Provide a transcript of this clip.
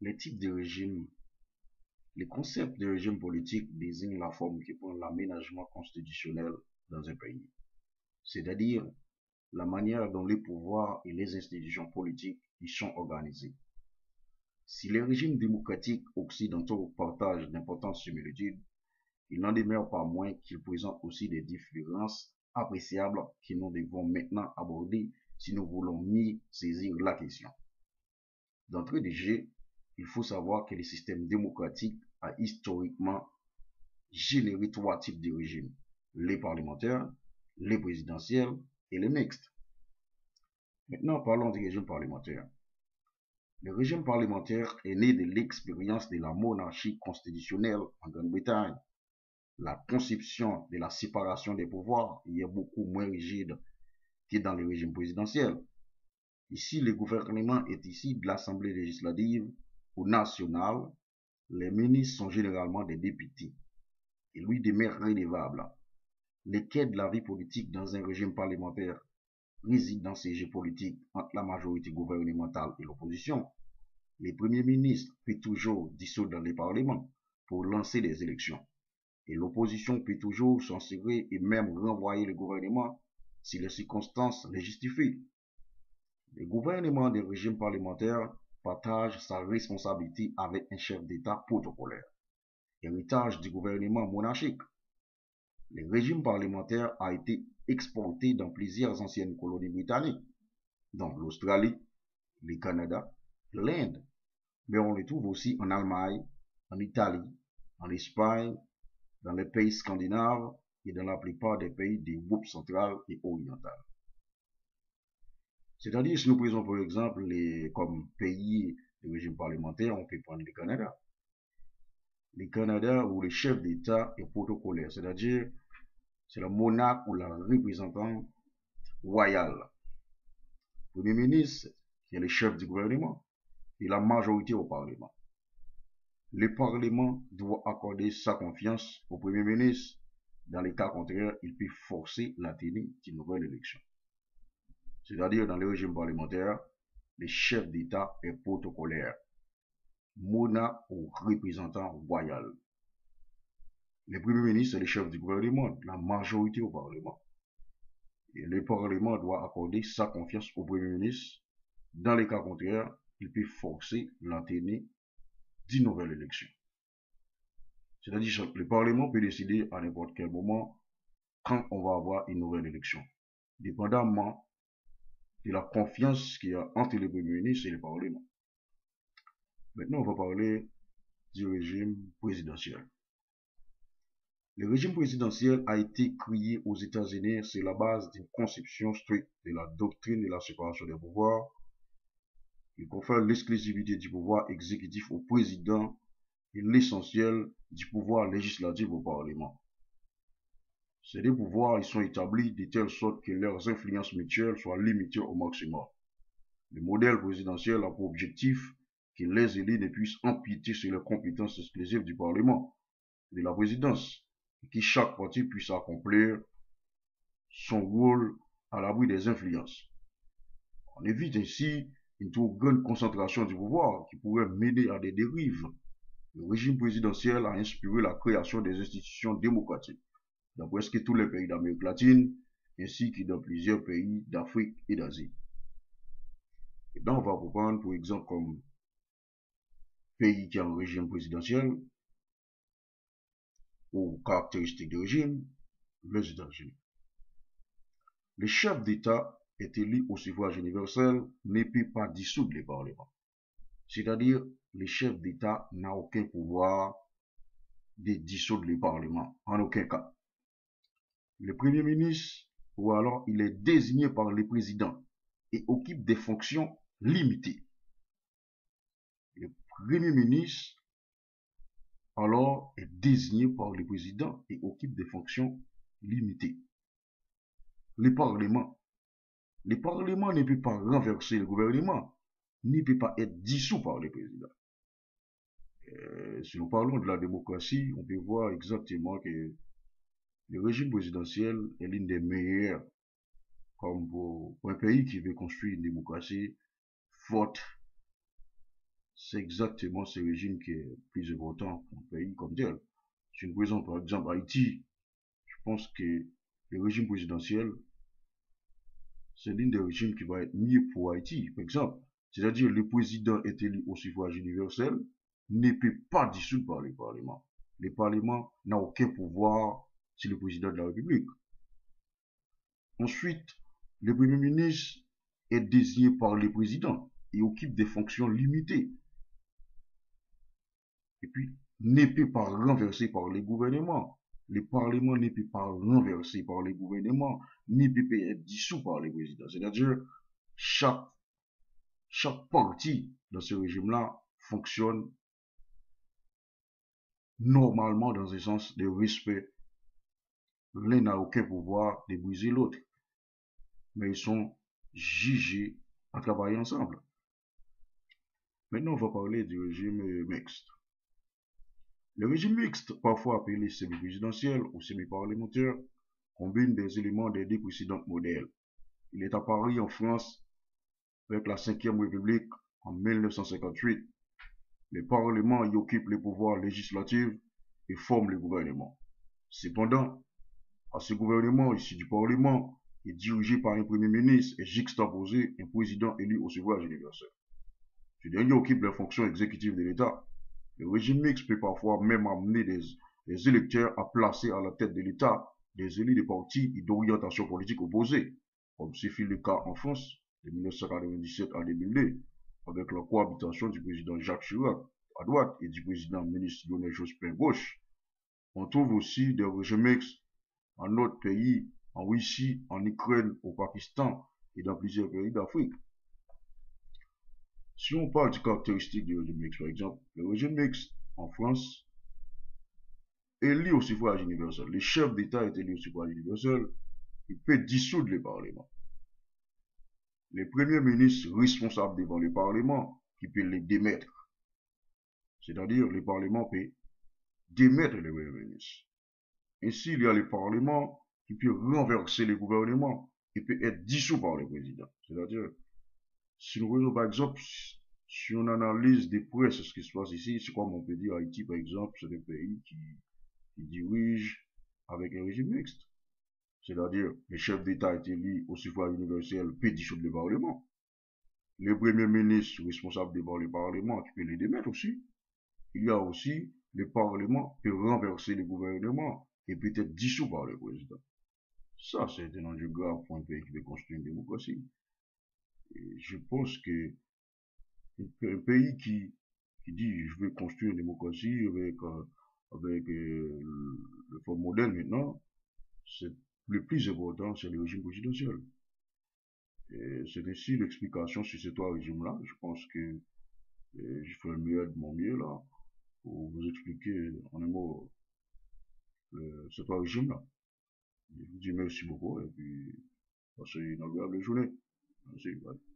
Les types de régimes, les concepts de régime politique désignent la forme qui prend l'aménagement constitutionnel dans un pays, c'est-à-dire la manière dont les pouvoirs et les institutions politiques y sont organisés. Si les régimes démocratiques occidentaux partagent d'importantes similitudes, il n'en demeure pas moins qu'ils présentent aussi des différences appréciables que nous devons maintenant aborder si nous voulons mieux saisir la question. D'entrée de jeu, il faut savoir que le système démocratique a historiquement généré trois types de régimes: les parlementaires, les présidentiels et les mixtes. Maintenant, parlons du régime parlementaire. Le régime parlementaire est né de l'expérience de la monarchie constitutionnelle en Grande-Bretagne. La conception de la séparation des pouvoirs y est beaucoup moins rigide que dans le régime présidentiel. Ici, le gouvernement est issu de l'Assemblée législative ou nationale. Les ministres sont généralement des députés et lui demeurent redevables. Les quais de la vie politique dans un régime parlementaire résident dans ces jeux politiques entre la majorité gouvernementale et l'opposition. Le Premier ministre peut toujours dissoudre le Parlement pour lancer des élections. Et l'opposition peut toujours censurer et même renvoyer le gouvernement si les circonstances les justifient. Le gouvernement des régimes parlementaires partage sa responsabilité avec un chef d'État protocolaire, héritage du gouvernement monarchique. Le régime parlementaire a été exporté dans plusieurs anciennes colonies britanniques, dont l'Australie, le Canada, l'Inde, mais on le trouve aussi en Allemagne, en Italie, en Espagne, dans les pays scandinaves et dans la plupart des pays du groupe central et oriental. C'est-à-dire, si nous prenons par exemple comme pays de régime parlementaire, on peut prendre le Canada. Le Canada où le chef d'État est protocolaire, c'est-à-dire c'est le monarque ou le représentant royal. Le Premier ministre, qui est le chef du gouvernement, et la majorité au Parlement. Le Parlement doit accorder sa confiance au Premier ministre. Dans les cas contraires, il peut forcer la tenue d'une nouvelle élection. C'est-à-dire, dans le régime parlementaire, le chef d'État est protocolaire, monarque ou représentant royal. Le Premier ministre est le chef du gouvernement, la majorité au Parlement. Et le Parlement doit accorder sa confiance au Premier ministre. Dans les cas contraires, il peut forcer la tenue d'une nouvelle élection. C'est-à-dire que le Parlement peut décider à n'importe quel moment quand on va avoir une nouvelle élection, dépendamment de la confiance qu'il y a entre le Premier ministre et le Parlement. Maintenant, on va parler du régime présidentiel. Le régime présidentiel a été créé aux États-Unis sur la base d'une conception stricte de la doctrine de la séparation des pouvoirs. Il confère l'exclusivité du pouvoir exécutif au président et l'essentiel du pouvoir législatif au Parlement. Ces deux pouvoirs ils sont établis de telle sorte que leurs influences mutuelles soient limitées au maximum. Le modèle présidentiel a pour objectif que les élus ne puissent empiéter sur les compétences exclusives du Parlement et de la présidence, et que chaque parti puisse accomplir son rôle à l'abri des influences. On évite ainsi une trop grande concentration du pouvoir qui pourrait mener à des dérives. Le régime présidentiel a inspiré la création des institutions démocratiques dans presque tous les pays d'Amérique latine, ainsi que dans plusieurs pays d'Afrique et d'Asie. Et donc, on va reprendre, pour exemple, comme pays qui a un régime présidentiel, ou caractéristiques de régime, les États-Unis. Le chef d'État est élu au suffrage universel, ne peut pas dissoudre le Parlement. C'est-à-dire, le chef d'État n'a aucun pouvoir de dissoudre le Parlement, en aucun cas. Le Premier ministre, ou alors il est désigné par le président et occupe des fonctions limitées. Le Premier ministre, alors, est désigné par le président et occupe des fonctions limitées. Le Parlement ne peut pas renverser le gouvernement, ne peut pas être dissous par le président. Si nous parlons de la démocratie, on peut voir exactement que le régime présidentiel est l'une des meilleures, comme pour un pays qui veut construire une démocratie forte, c'est exactement ce régime qui est plus important pour un pays comme tel. Si nous prenons par exemple Haïti, je pense que le régime présidentiel, c'est l'un des régimes qui va être mieux pour Haïti, par exemple. C'est-à-dire le président est élu au suffrage universel, ne peut pas dissoudre par le Parlement. Le Parlement n'a aucun pouvoir sur le président de la République. Ensuite, le Premier ministre est désigné par le président et occupe des fonctions limitées. Et puis, ne peut pas renverser par les gouvernements. Le Parlement ne peut pas renverser par les gouvernements, ne peut pas être dissous par les présidents. C'est-à-dire, chaque, chaque parti dans ce régime-là fonctionne normalement dans un sens de respect. L'un n'a aucun pouvoir de briser l'autre, mais ils sont jugés à travailler ensemble. Maintenant, on va parler du régime mixte. Le régime mixte, parfois appelé semi-présidentiel ou semi-parlementaire, combine des éléments des deux précédents modèles. Il est apparu en France avec la Ve République en 1958. Le Parlement y occupe les pouvoirs législatifs et forme le gouvernement. Cependant, à ce gouvernement issu du Parlement est dirigé par un Premier ministre et juxtaposé un président élu au suffrage universel. Ce dernier occupe les fonctions exécutives de l'État. Le régime mixte peut parfois même amener des électeurs à placer à la tête de l'État des élus de partis et d'orientation politique opposés, comme ce fut le cas en France de 1997 à 2002, avec la cohabitation du président Jacques Chirac à droite et du président ministre Lionel Jospin à gauche. On trouve aussi des régimes mixtes en notre pays, en Russie, en Ukraine, au Pakistan et dans plusieurs pays d'Afrique. Si on parle des caractéristiques du régime mixte, par exemple, le régime mixte en France est lié au suffrage universel. Le chef d'État est élu au suffrage universel. Il peut dissoudre le Parlement. Le Premier ministre responsable devant le Parlement qui peut les démettre. C'est-à-dire, le Parlement peut démettre le Premier ministre. Ainsi, il y a le Parlement qui peut renverser le gouvernement et peut être dissous par le président. C'est-à-dire, si nous voyons par exemple, si on analyse de près ce qui se passe ici, c'est comme on peut dire Haïti par exemple, c'est un pays qui dirige avec un régime mixte. C'est-à-dire, le chef d'État est élu au suffrage universel, peut dissoudre le Parlement. Le Premier ministre responsable devant le Parlement qui peut les démettre aussi. Il y a aussi le Parlement qui peut renverser le gouvernement et peut être dissous par le président. Ça, c'est un enjeu grave pour un pays qui veut construire une démocratie. Et je pense que un pays qui dit je veux construire une démocratie avec le forme modèle maintenant, c'est le plus important, c'est le régime présidentiel. Et c'est ainsi l'explication sur ces trois régimes-là. Je pense que je fais le meilleur de mon mieux là pour vous expliquer en un mot ces trois régimes-là. Je vous dis merci beaucoup et puis passez une agréable journée. Merci. Bye.